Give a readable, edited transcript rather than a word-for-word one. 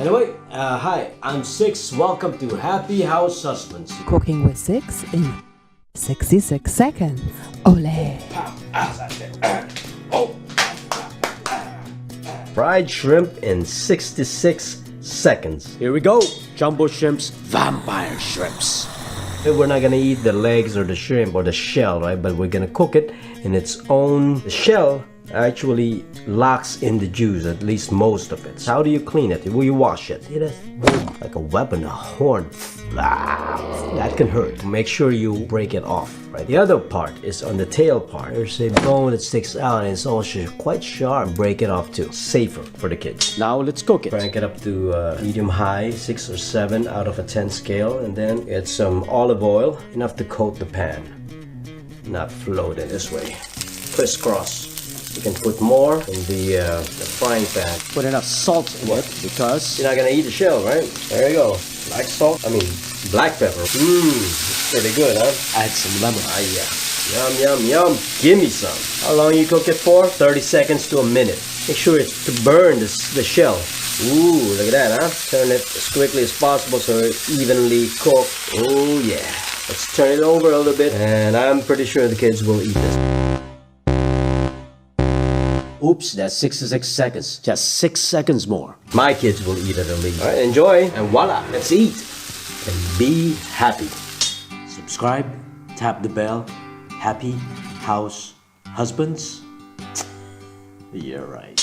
Anyway, hi, I'm Six. Welcome to Happy House Husbands. Cooking with Six in 66 seconds. Ole! Fried shrimp in 66 seconds. Here we go. Jumbo shrimps, vampire shrimps. We're not gonna eat the legs or the shrimp or the shell, right? But we're gonna cook it in its own. The shell actually locks in the juice, at least most of it. How do you clean it? Will you wash it? It is like a weapon, a horn. That can hurt. Make sure you break it off, right? The other part is on the tail part. There's a bone that sticks out and it's also quite sharp. Break it off too. Safer for the kids. Now let's cook it. Crank it up to medium high, 6 or 7 out of a 10 scale, and then get some olive oil, enough to coat the pan, not float it this way. Crisscross. You can put more in the frying pan. Put enough salt in it because you're not gonna eat the shell, right? There you go. Black salt. Black pepper. Pretty good, huh? Add some lemon. Yeah. Yum, yum, yum. Give me some. How long you cook it for? 30 seconds to a minute. Make sure it's to burn the shell. Ooh, look at that, huh? Turn it as quickly as possible so it's evenly cooked. Oh yeah. Let's turn it over a little bit, and I'm pretty sure the kids will eat this. Oops, that's 66 seconds. Just 6 seconds more. My kids will eat it at least. All right, enjoy, and voila, let's eat and be happy. Subscribe, tap the bell. Happy House Husbands. Yeah, right.